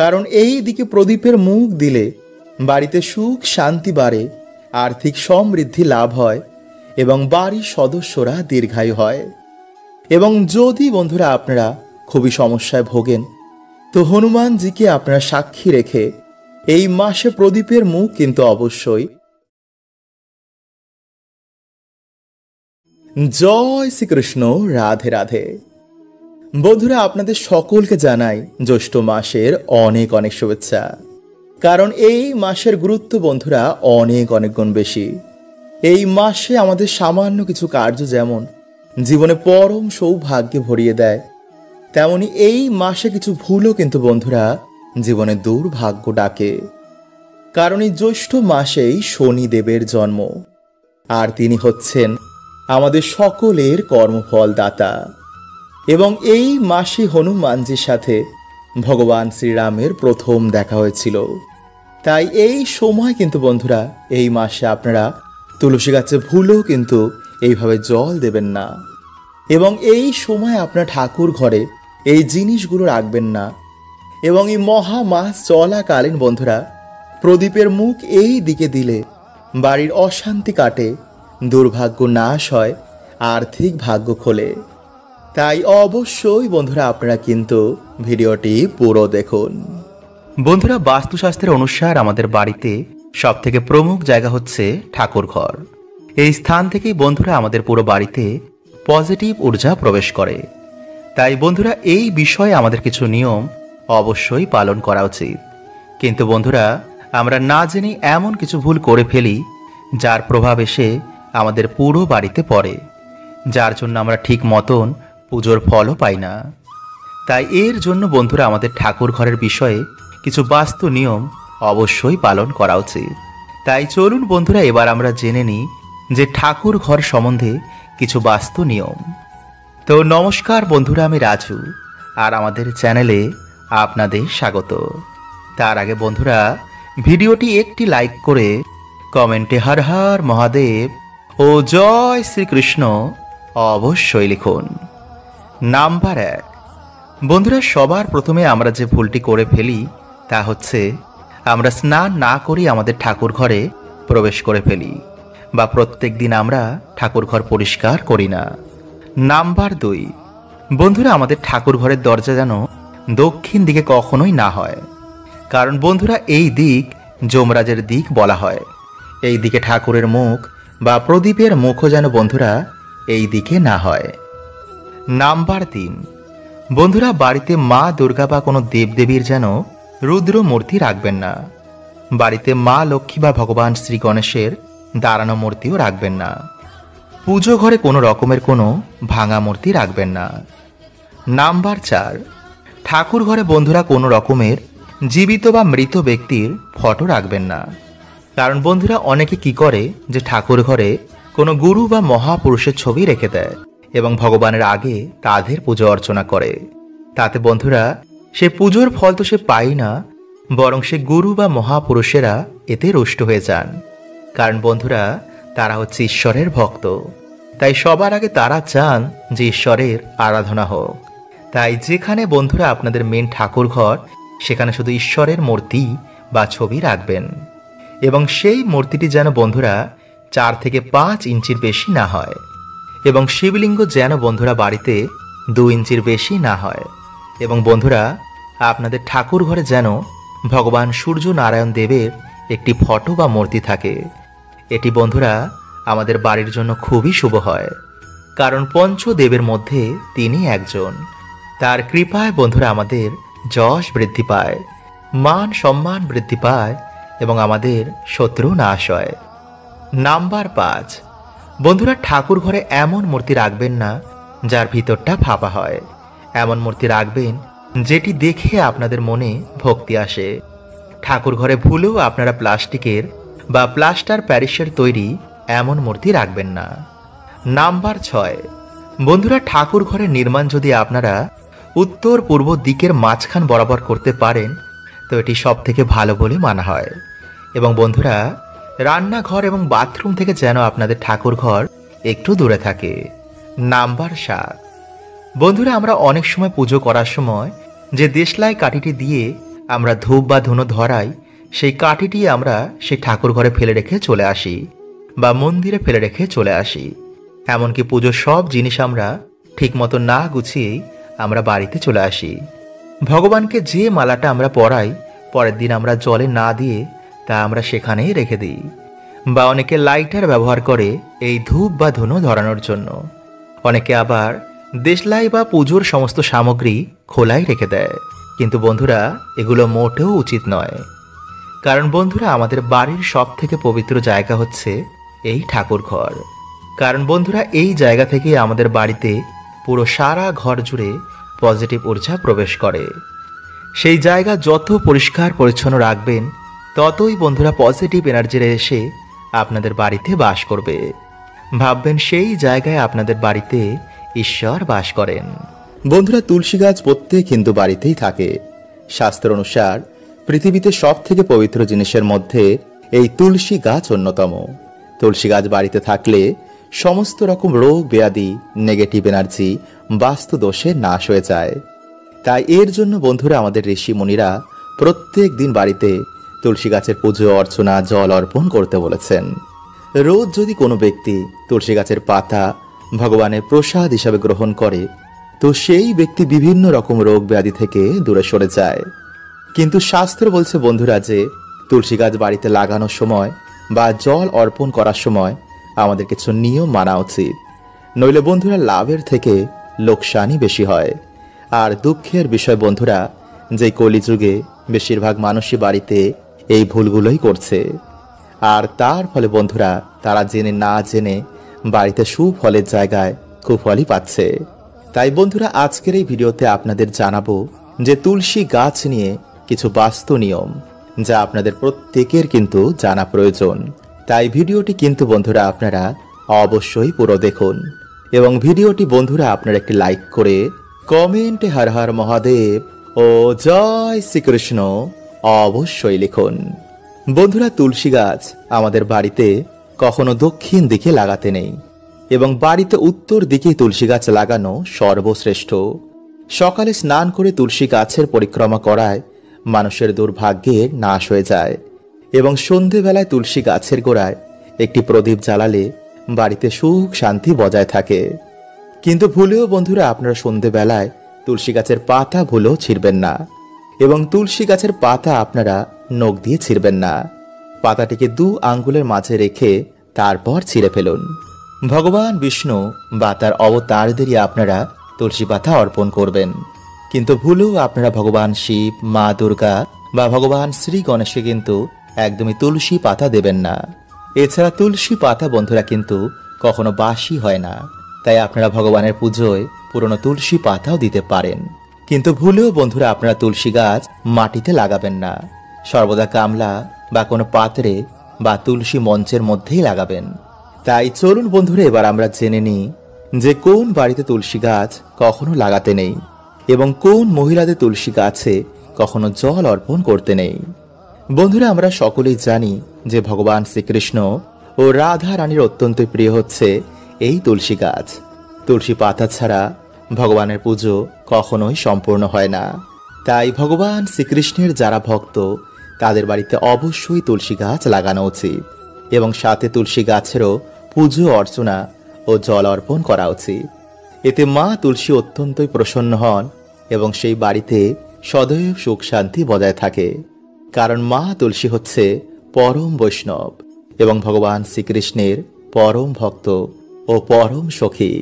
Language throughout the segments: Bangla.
কারণ এই দিকে প্রদীপের মুখ দিলে বাড়িতে সুখ শান্তি বাড়ে, আর্থিক সমৃদ্ধি লাভ হয় এবং বাড়ির সদস্যরা দীর্ঘায়ু হয়। এবং যদি বন্ধুরা আপনারা খুবই সমস্যায় ভোগেন, তো হনুমানজিকে আপনারা সাক্ষী রেখে এই মাসে প্রদীপের মুখ কিন্তু অবশ্যই। জয় শ্রীকৃষ্ণ, রাধে রাধে। বন্ধুরা, আপনাদের সকলকে জানাই জ্যৈষ্ঠ মাসের অনেক অনেক শুভেচ্ছা। কারণ এই মাসের গুরুত্ব বন্ধুরা অনেক অনেক গুণ বেশি। এই মাসে আমাদের সামান্য কিছু কার্য যেমন জীবনে পরম সৌভাগ্যে ভরিয়ে দেয়, তেমনি এই মাসে কিছু ভুলও কিন্তু বন্ধুরা জীবনে দুর্ভাগ্য ডাকে। কারণ এই জ্যৈষ্ঠ মাসেই শনিদেবের জন্ম, আর তিনি হচ্ছেন আমাদের সকলের কর্মফল দাতা। এবং এই মাসে হনুমানজির সাথে ভগবান শ্রীরামের প্রথম দেখা হয়েছিল। তাই এই সময় কিন্তু বন্ধুরা এই মাসে আপনারা তুলসী গাছে ভুলেও কিন্তু এইভাবে জল দেবেন না। এবং এই সময় আপনার ঠাকুর ঘরে এই জিনিসগুলো রাখবেন না। এবং এই মহা মাস চলাকালীন বন্ধুরা প্রদীপের মুখ এই দিকে দিলে বাড়ির অশান্তি কাটে, দুর্ভাগ্য নাশ হয়, আর্থিক ভাগ্য খোলে। তাই অবশ্যই বন্ধুরা আপনারা কিন্তু ভিডিওটি পুরো দেখুন। বন্ধুরা, বাস্তুশাস্ত্রের অনুসার আমাদের বাড়িতে সব থেকে প্রমুখ জায়গা হচ্ছে ঠাকুর ঘর। এই স্থান থেকেই বন্ধুরা আমাদের পুরো বাড়িতে পজিটিভ ঊর্জা প্রবেশ করে। তাই বন্ধুরা এই বিষয়ে আমাদের কিছু নিয়ম অবশ্যই পালন করা উচিত। কিন্তু বন্ধুরা আমরা না জেনে এমন কিছু ভুল করে ফেলি যার প্রভাব এসে আমাদের পুরো বাড়িতে পড়ে, যার জন্য আমরা ঠিক মতন পুজোর ফলও পাই না। তাই এর জন্য বন্ধুরা আমাদের ঠাকুর ঘরের বিষয়ে কিছু বাস্তু নিয়ম অবশ্যই পালন করা উচিত। তাই চলুন বন্ধুরা এবার আমরা জেনে নিই যে ঠাকুর ঘর সম্বন্ধে কিছু বাস্তু নিয়ম। তো নমস্কার বন্ধুরা, আমি রাজু, আর আমাদের চ্যানেলে আপনাদের স্বাগত। তার আগে বন্ধুরা ভিডিওটি একটি লাইক করে কমেন্টে হর হর মহাদেব ও জয় শ্রীকৃষ্ণ অবশ্যই লিখুন। নাম্বার 1, বন্ধুরা সবার প্রথমে আমরা যে ভুলটি করে ফেলি তা হচ্ছে আমরা স্নান না করেই আমাদের ঠাকুর ঘরে প্রবেশ করে ফেলি, বা প্রত্যেক দিন আমরা ঠাকুর ঘর পরিষ্কার করি না। নাম্বার 2, বন্ধুরা আমাদের ঠাকুর ঘরের দরজা যেন দক্ষিণ দিকে কখনোই না হয়। কারণ বন্ধুরা এই দিক যমরাজের দিক বলা হয়। এই দিকে ঠাকুরের মুখ বা প্রদীপের মুখও যেন বন্ধুরা এই দিকে না হয়। নাম্বার 3, বন্ধুরা বাড়িতে মা দুর্গা বা কোনো দেবদেবীর যেন রুদ্র মূর্তি রাখবেন না। বাড়িতে মা লক্ষ্মী বা ভগবান শ্রী গণেশের দাঁড়ানো মূর্তিও রাখবেন না। পুজো ঘরে কোনো রকমের কোনো ভাঙা মূর্তি রাখবেন না। নাম্বার 4, ঠাকুর ঘরে বন্ধুরা কোনো রকমের জীবিত বা মৃত ব্যক্তির ফটো রাখবেন না। কারণ বন্ধুরা অনেকে কি করে যে ঠাকুর ঘরে কোনো গুরু বা মহাপুরুষের ছবি রেখে দেয় এবং ভগবানের আগে তাদের পুজো অর্চনা করে। তাতে বন্ধুরা সে পুজোর ফল তো সে পায় না, বরং সে গুরু বা মহাপুরুষেরা এতে রুষ্ট হয়ে যান। কারণ বন্ধুরা তারা হচ্ছে ঈশ্বরের ভক্ত, তাই সবার আগে তারা চান যে ঈশ্বরের আরাধনা হোক। তাই যেখানে বন্ধুরা আপনাদের মেন ঠাকুর ঘর সেখানে শুধু ঈশ্বরের মূর্তি বা ছবি রাখবেন, এবং সেই মূর্তিটি যেন বন্ধুরা 4 থেকে 5 ইঞ্চির বেশি না হয়, এবং শিবলিঙ্গ যেন বন্ধুরা বাড়িতে 2 ইঞ্চির বেশি না হয়। এবং বন্ধুরা আপনাদের ঠাকুর ঘরে যেন ভগবান সূর্য নারায়ণ দেবের একটি ফটো বা মূর্তি থাকে। এটি বন্ধুরা আমাদের বাড়ির জন্য খুবই শুভ হয়, কারণ পঞ্চদেবের মধ্যে তিনি একজন। তার কৃপায় বন্ধুরা আমাদের যশ বৃদ্ধি পায়, মান সম্মান বৃদ্ধি পায় এবং আমাদের শত্রু নাশ হয়। নাম্বার 5, বন্ধুরা ঠাকুর ঘরে এমন মূর্তি রাখবেন না যার ভিতরটা ফাঁপা হয়। এমন মূর্তি রাখবেন যেটি দেখে আপনাদের মনে ভক্তি আসে। ঠাকুর ঘরে ভুলেও আপনারা প্লাস্টিকের বা প্লাস্টার প্যারিসের তৈরি এমন মূর্তি রাখবেন না। নাম্বার 6, বন্ধুরা ঠাকুর ঘরের নির্মাণ যদি আপনারা উত্তর পূর্ব দিকের মাঝখান বরাবর করতে পারেন তো এটি সব থেকে ভালো বলে মানা হয়। এবং বন্ধুরা রান্নাঘর এবং বাথরুম থেকে যেন আপনাদের ঠাকুর ঘর একটু দূরে থাকে। নাম্বার 7, বন্ধুরা আমরা অনেক সময় পুজো করার সময় যে দেশলাই কাঠিটি দিয়ে আমরা ধূপ বা ধুনো ধরাই সেই কাঠিটি আমরা সেই ঠাকুর ঘরে ফেলে রেখে চলে আসি বা মন্দিরে ফেলে রেখে চলে আসি। এমনকি পুজোর সব জিনিস আমরা ঠিকমতো না গুছিয়েই আমরা বাড়িতে চলে আসি। ভগবানকে যে মালাটা আমরা পরাই পরের দিন আমরা জলে না দিয়ে তা আমরা সেখানেই রেখে দিই। বা অনেকে লাইটার ব্যবহার করে এই ধূপ বা ধুনো ধরানোর জন্য। অনেকে আবার দেশলাই বা পুজোর সমস্ত সামগ্রী খোলাই রেখে দেয়। কিন্তু বন্ধুরা, এগুলো মোটেও উচিত নয়। কারণ বন্ধুরা, আমাদের বাড়ির সব থেকে পবিত্র জায়গা হচ্ছে এই ঠাকুর ঘর। কারণ বন্ধুরা, এই জায়গা থেকে আমাদের বাড়িতে পুরো সারা ঘর জুড়ে পজিটিভ ঊর্জা প্রবেশ করে। সেই জায়গা যত পরিষ্কার পরিচ্ছন্ন রাখবেন ততই বন্ধুরা পজিটিভ এনার্জিরা এসে আপনাদের বাড়িতে বাস করবে। ভাববেন সেই জায়গায় আপনাদের বাড়িতে ঈশ্বর বাস করেন। বন্ধুরা, তুলসী গাছ প্রত্যেক হিন্দু বাড়িতেই থাকে। শাস্ত্র অনুসার পৃথিবীতে সব থেকে পবিত্র জিনিসের মধ্যে এই তুলসী গাছ অন্যতম। তুলসী গাছ বাড়িতে থাকলে সমস্ত রকম রোগ ব্যাধি, নেগেটিভ এনার্জি, বাস্তু দোষে নাশ হয়ে যায়। তাই এর জন্য বন্ধুরা আমাদের ঋষি মুনিরা প্রত্যেক দিন বাড়িতে তুলসী গাছের পুজো অর্চনা, জল অর্পণ করতে বলেছেন। রোজ যদি কোনো ব্যক্তি তুলসী গাছের পাতা ভগবানের প্রসাদ হিসাবে গ্রহণ করে তো সেই ব্যক্তি বিভিন্ন রকম রোগ ব্যাধি থেকে দূরে সরে যায়। কিন্তু শাস্ত্র বলছে বন্ধুরা যে তুলসী গাছ বাড়িতে লাগানোর সময় বা জল অর্পণ করার সময় আমাদের কিছু নিয়ম মানা উচিত। নইলে বন্ধুরা লাভের থেকে লোকসানই বেশি হয়। আর দুঃখের বিষয় বন্ধুরা, যে কলিযুগে বেশিরভাগ মানুষই বাড়িতে এই ভুলগুলোই করছে। আর তার ফলে বন্ধুরা তারা জেনে না জেনে বাড়িতে সুফলের জায়গায় কুফলই পাচ্ছে। তাই বন্ধুরা আজকের এই ভিডিওতে আপনাদের জানাবো যে তুলসী গাছ নিয়ে কিছু বাস্তু নিয়ম যা আপনাদের প্রত্যেকের কিন্তু জানা প্রয়োজন। তাই ভিডিওটি কিন্তু বন্ধুরা আপনারা অবশ্যই পুরো দেখুন এবং ভিডিওটি বন্ধুরা আপনারা একটি লাইক করে কমেন্টে হর হর মহাদেব ও জয় শ্রীকৃষ্ণ অবশ্যই লিখুন। বন্ধুরা, তুলসী গাছ আমাদের বাড়িতে কখনো দক্ষিণ দিকে লাগাতে নেই এবং বাড়িতে উত্তর দিকে তুলসী গাছ লাগানো সর্বশ্রেষ্ঠ। সকালে স্নান করে তুলসী গাছের পরিক্রমা করায় মানুষের দুর্ভাগ্যের নাশ হয়ে যায় এবং সন্ধেবেলায় তুলসী গাছের গোড়ায় একটি প্রদীপ জ্বালালে বাড়িতে সুখ শান্তি বজায় থাকে। কিন্তু ভুলেও বন্ধুরা আপনারা সন্ধেবেলায় তুলসী গাছের পাতা ভুলেও ছিঁড়বেন না এবং তুলসী গাছের পাতা আপনারা নখ দিয়ে ছিঁড়বেন না। পাতাটিকে 2 আঙ্গুলের মাঝে রেখে তারপর ছিঁড়ে ফেলুন। ভগবান বিষ্ণু বা তার অবতারদেরই আপনারা তুলসী পাতা অর্পণ করবেন। কিন্তু ভুলেও আপনারা ভগবান শিব, মা দুর্গা বা ভগবান শ্রী গণেশকে কিন্তু একদমই তুলসী পাতা দেবেন না। এছাড়া তুলসী পাতা বন্ধুরা কিন্তু কখনো বাসি হয় না। তাই আপনারা ভগবানের পুজোয় পুরনো তুলসী পাতাও দিতে পারেন। কিন্তু ভুলেও বন্ধুরা আপনারা তুলসী গাছ মাটিতে লাগাবেন না। সর্বদা গামলা বা কোনো পাত্রে বা তুলসী মঞ্চের মধ্যেই লাগাবেন। তাই চলুন বন্ধুরা এবার আমরা জেনে নিই যে কোন বাড়িতে তুলসী গাছ কখনো লাগাতে নেই এবং কোন মহিলাদের তুলসী গাছে কখনো জল অর্পণ করতে নেই। বন্ধুরা, আমরা সকলেই জানি যে ভগবান শ্রীকৃষ্ণ ও রাধা রানীর অত্যন্ত প্রিয় হচ্ছে এই তুলসী গাছ। তুলসী পাতা ছাড়া ভগবানের পুজো কখনোই সম্পূর্ণ হয় না। তাই ভগবান শ্রীকৃষ্ণের যারা ভক্ত তাদের বাড়িতে অবশ্যই তুলসী গাছ লাগানো উচিত এবং সাথে তুলসী গাছেরও পুজো অর্চনা ও জল অর্পণ করা উচিত। এতে মা তুলসী অত্যন্তই প্রসন্ন হন এবং সেই বাড়িতে সদৈব সুখ শান্তি বজায় থাকে। কারণ মা তুলসী হচ্ছে পরম বৈষ্ণব এবং ভগবান শ্রীকৃষ্ণের পরম ভক্ত ও পরম সখী।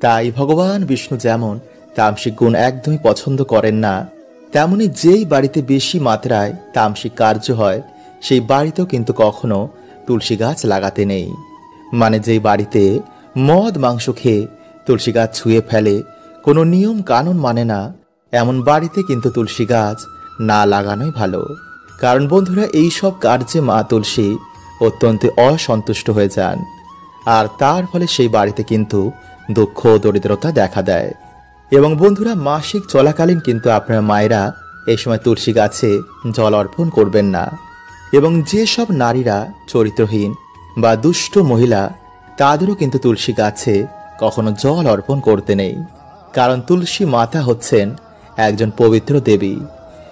তাই ভগবান বিষ্ণু যেমন তামসিক গুণ একদমই পছন্দ করেন না, তেমনি যেই বাড়িতে বেশি মাত্রায় তামসিক কার্য হয় সেই বাড়িতেও কিন্তু কখনো তুলসী গাছ লাগাতে নেই। মানে যেই বাড়িতে মদ মাংস খেয়ে তুলসী গাছ ছুঁয়ে ফেলে, কোনো নিয়ম কানুন মানে না, এমন বাড়িতে কিন্তু তুলসী গাছ না লাগানোই ভালো। কারণ বন্ধুরা এই সব কার্যে মা তুলসী অত্যন্ত অসন্তুষ্ট হয়ে যান আর তার ফলে সেই বাড়িতে কিন্তু দুঃখ দরিদ্রতা দেখা দেয়। এবং বন্ধুরা মাসিক চলাকালীন কিন্তু আপনার মায়েরা এই সময় তুলসী গাছে জল অর্পণ করবেন না। এবং যেসব নারীরা চরিত্রহীন বা দুষ্ট মহিলা তাদেরও কিন্তু তুলসী গাছে কখনো জল অর্পণ করতে নেই। কারণ তুলসী মাতা হচ্ছেন একজন পবিত্র দেবী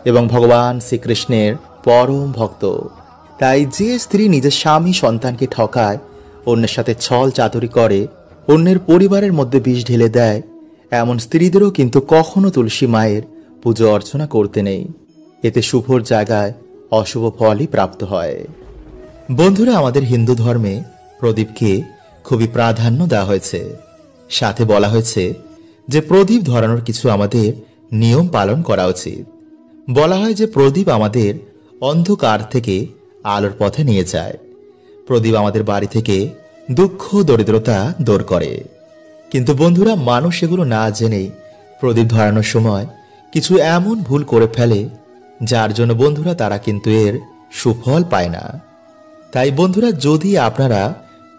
এবং ভগবান শ্রীকৃষ্ণের পরম ভক্ত। তাই যে স্ত্রী নিজের স্বামী সন্তানকে ঠকায়, অন্যের সাথে ছল চাতুরি করে, অন্যের পরিবারের মধ্যে বিষ ঢেলে দেয়, এমন স্ত্রীদেরও কিন্তু কখনো তুলসী মায়ের পুজো অর্চনা করতে নেই। এতে শুভর জায়গায় অশুভ ফলই প্রাপ্ত হয়। বন্ধুরা, আমাদের হিন্দু ধর্মে প্রদীপকে খুবই প্রাধান্য দেওয়া হয়েছে। সাথে বলা হয়েছে যে প্রদীপ ধরানোর কিছু আমাদের নিয়ম পালন করা উচিত। বলা হয় যে প্রদীপ আমাদের অন্ধকার থেকে আলোর পথে নিয়ে যায়। প্রদীপ আমাদের বাড়ি থেকে দুঃখ দরিদ্রতা দূর করে। কিন্তু বন্ধুরা, মানুষ এগুলো না জেনেই প্রদীপ ধরানোর সময় কিছু এমন ভুল করে ফেলে, যার জন্য বন্ধুরা তারা কিন্তু এর সুফল পায় না। তাই বন্ধুরা, যদি আপনারা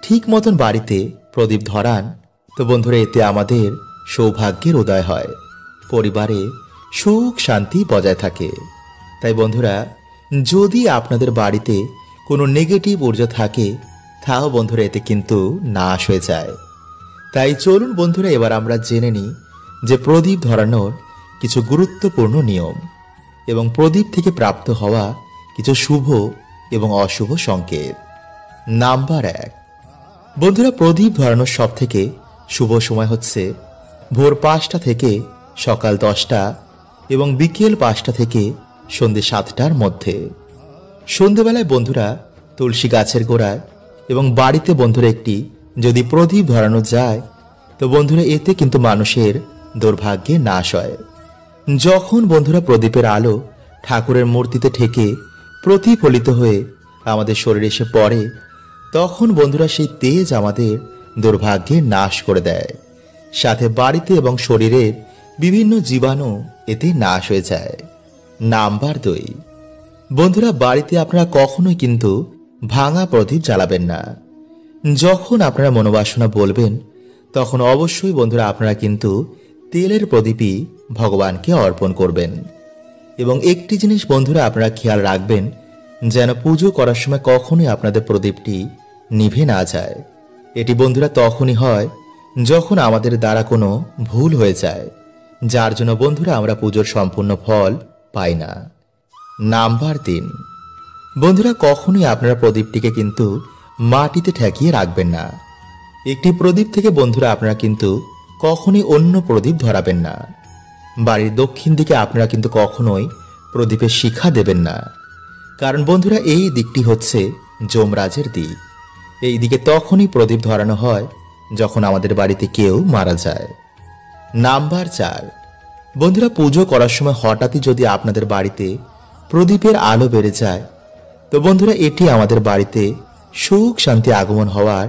ঠিক মতন বাড়িতে প্রদীপ ধরান, তো বন্ধুরা এতে আমাদের সৌভাগ্যের উদয় হয়, পরিবারে সুখ শান্তি বজায় থাকে। তাই বন্ধুরা, যদি আপনাদের বাড়িতে কোনো নেগেটিভ ঊর্জা থাকে, তাও বন্ধুরা এতে কিন্তু নাশ হয়ে যায়। তাই চলুন বন্ধুরা, এবার আমরা জেনে নিই যে প্রদীপ ধরানোর কিছু গুরুত্বপূর্ণ নিয়ম এবং প্রদীপ থেকে প্রাপ্ত হওয়া কিছু শুভ এবং অশুভ সংকেত। নাম্বার 1, বন্ধুরা, প্রদীপ ধরানোর সব থেকে শুভ সময় হচ্ছে ভোর 5টা থেকে সকাল 10টা এবং বিকেল 5টা থেকে সন্ধ্যে 7টার মধ্যে। সন্ধ্যেবেলায় বন্ধুরা তুলসী গাছের গোড়ায় এবং বাড়িতে বন্ধুরা একটি যদি প্রদীপ ধরানো যায়, তো বন্ধুরা এতে কিন্তু মানুষের দুর্ভাগ্যে নাশ হয়। যখন বন্ধুরা প্রদীপের আলো ঠাকুরের মূর্তিতে ঠেকে প্রতিফলিত হয়ে আমাদের শরীরে এসে পড়ে, তখন বন্ধুরা সেই তেজ আমাদের দুর্ভাগ্যে নাশ করে দেয়। সাথে বাড়িতে এবং শরীরের বিভিন্ন জীবাণু এতে নাশ হয়ে যায়। নাম্বার 2, বন্ধুরা বাড়িতে আপনারা কখনোই কিন্তু ভাঙা প্রদীপ জ্বালাবেন না। যখন আপনারা মনোবাসনা বলবেন, তখন অবশ্যই বন্ধুরা আপনারা কিন্তু তেলের প্রদীপই ভগবানকে অর্পণ করবেন। এবং একটি জিনিস বন্ধুরা আপনারা খেয়াল রাখবেন, যেন পুজো করার সময় কখনোই আপনাদের প্রদীপটি নিভে না যায়। এটি বন্ধুরা তখনই হয় যখন আমাদের দ্বারা কোনো ভুল হয়ে যায়, যার জন্য বন্ধুরা আমরা পুজোর সম্পূর্ণ ফল পাই না। নাম্বার 3, বন্ধুরা কখনোই আপনারা প্রদীপটিকে কিন্তু মাটিতে ঠেকিয়ে রাখবেন না। একটি প্রদীপ থেকে বন্ধুরা আপনারা কিন্তু কখনোই অন্য প্রদীপ ধরাবেন না। বাড়ির দক্ষিণ দিকে আপনারা কিন্তু কখনোই প্রদীপের শিখা দেবেন না, কারণ বন্ধুরা এই দিকটি হচ্ছে যমরাজের দিক। এই দিকে তখনই প্রদীপ ধরানো হয় যখন আমাদের বাড়িতে কেউ মারা যায়। নাম্বার 4, বন্ধুরা পুজো করার সময় হঠাৎই যদি আপনাদের বাড়িতে প্রদীপের আলো বেড়ে যায়, তো বন্ধুরা এটি আমাদের বাড়িতে সুখ শান্তি আগমন হওয়ার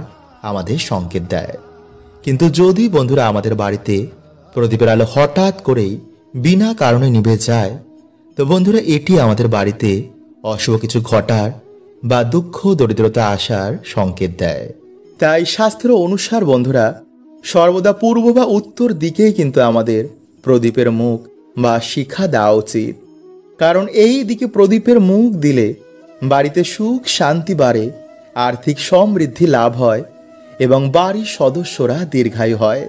আমাদের সংকেত দেয়। কিন্তু যদি বন্ধুরা আমাদের বাড়িতে প্রদীপের আলো হঠাৎ করেই বিনা কারণে নিভে যায়, তো বন্ধুরা এটি আমাদের বাড়িতে অশুভ কিছু ঘটার বা দুঃখ দরিদ্রতা আসার সংকেত দেয়। তাই শাস্ত্র অনুসার বন্ধুরা সর্বদা পূর্ব বা উত্তর দিকেই কিন্তু আমাদের প্রদীপের মুখ বা শিখা দেওয়া উচিত। কারণ এই দিকে প্রদীপের মুখ দিলে বাড়িতে সুখ শান্তি বাড়ে, আর্থিক সমৃদ্ধি লাভ হয় এবং বাড়ির সদস্যরা দীর্ঘায়ু হয়।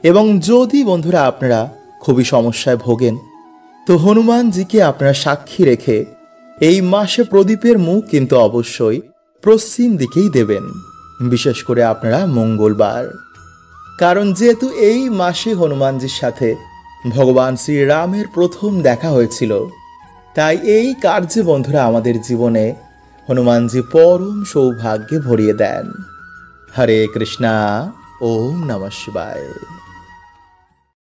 এবং যদি বন্ধুরা আপনারা খুবই সমস্যায় ভোগেন, তো হনুমানজিকে আপনারা সাক্ষী রেখে এই মাসে প্রদীপের মুখ কিন্তু অবশ্যই পশ্চিম দিকেই দেবেন, বিশেষ করে আপনারা মঙ্গলবার। কারণ যেহেতু এই মাসে হনুমানজির সাথে ভগবান শ্রীরামের প্রথম দেখা হয়েছিল, তাই এই কার্যে বন্ধুরা আমাদের জীবনে হনুমানজি পরম সৌভাগ্যে ভরিয়ে দেন। হরে কৃষ্ণা, ওম নমঃ শিবায়।